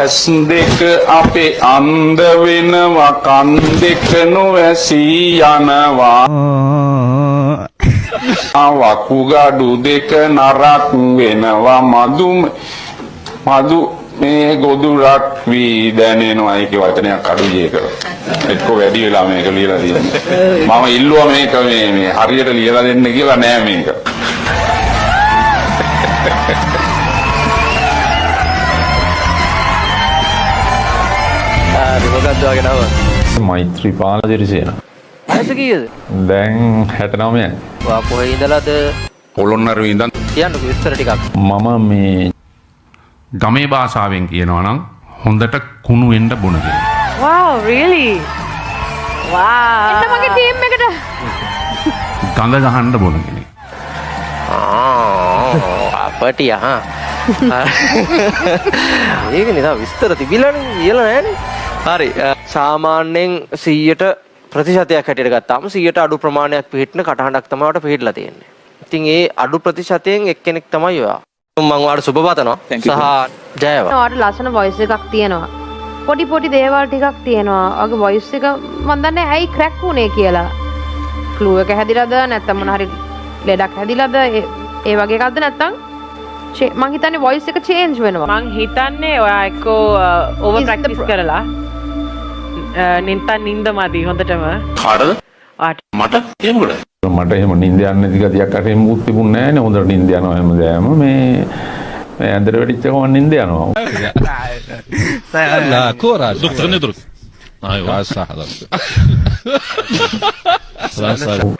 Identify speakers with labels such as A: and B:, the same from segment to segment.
A: ඇස් දෙක අපේ අන්ධ වෙනවා කන් දෙක නොඇසී යනවා වකුගඩු දෙක නරක් වෙනවා මදු මේ ගොදුරක් වී දැනෙනවා ඒක වචනයක් අඩුයි ඒක එක්ක වැඩි වෙලා මේක ලියලා තියෙන්නේ මම ඉල්ලුවා මේක මේ හරියට ලියලා දෙන්න කියලා නෑ මේක
B: මොකක්ද වගේ නම?
C: මෛත්‍රීපාල දිරිසේන.
B: වයස කීයද?
C: දැන් 69යි.
B: ඔයා කොහේ ඉඳලාද?
A: පොළොන්නරුවේ ඉඳන්
B: කියන්නකෝ විස්තර ටිකක්.
C: මම මේ
A: ගමේ භාෂාවෙන් කියනවා නම් හොඳට කුණු වෙන්න බොන කෙනෙක්.
D: Wow, really? Wow. එන්න මගේ ටීම් එකට.
A: ගඳ ගහන්න බොන කෙනෙක්.
B: අපටි ආ. ඒක නේ විස්තර තිබිලානේ කියලා නෑනේ. හරි සාමාන්‍යයෙන් 100ට ප්‍රතිශතයක් හැටියට ගත්තාම 100ට අඩු ප්‍රමාණයක් පිළිහිටන කටහඬක් තමයි ඔයාලට පිළිහිටලා තියෙන්නේ. ඉතින් ඒ අඩු ප්‍රතිශතයෙන් එක්කෙනෙක් තමයි ඔයා. මම ඔයාලට සුබ පතනවා. සහ ජයවා.
D: ඔයාලට ලස්සන වොයිස් එකක් තියෙනවා. පොඩි දේවල් ටිකක් තියෙනවා. ඔයාගේ වොයිස් එක මම දන්නේ ඇයි ක්‍රැක් වුනේ කියලා. ෆ්ලූ එක හැදිලාද නැත්නම් මොන හරි ලෙඩක් හැදිලාද ඒ වගේ එකක්ද නැත්නම් මං හිතන්නේ වොයිස් එක චේන්ජ් වෙනවා.
E: මං හිතන්නේ ඔයා එක්කෝ ඕවර් ප්‍රැක්ටිස් කරලා නින්ද මදි හොඳටම.
A: කාටද? මට එහෙමද?
C: මට එහෙම නිින්ද යන්නේ නැති ගතියක් අර එහෙම මුත් තිබුණ නැහැ නේ හොඳට නිින්ද යනවා හැමදාම මේ ඇඳට වෙටිච්ච ගමන් නිින්ද යනවා.
F: لا كورة دكتور ندرك ايوه صح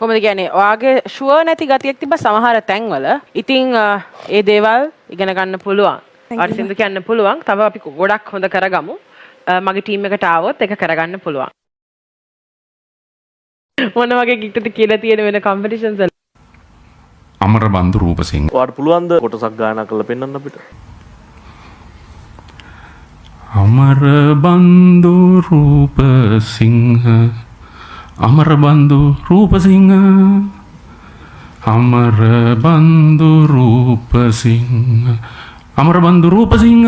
E: කොහොමද කියන්නේ ඔයාගේ ෂුවර් නැති ගතියක් තිබ්බ සමහර තැන්වල. ඉතින් ඒ දේවල් ඉගෙන ගන්න පුළුවන්. ඔයාට සින්දු කියන්න පුළුවන්. තව අපි ගොඩක් හොඳ කරගමු. මගේ ටීම් එකට ආවොත් ඒක කරගන්න පුළුවන්. මොන වගේ කික්ටද කියලා තියෙන වෙන කම්පිටිෂන්ස් වල?
A: අමරබන්දු රූපසිංහ.
G: ඔයාට පුළුවන් ද කොටසක් ගායනා කරලා පෙන්වන්න අපිට?
A: අමරබන්දු රූපසිංහ අමරබන්දු රූපසිංහ අමරබන්දු රූපසිංහ අමරබන්දු රූපසිංහ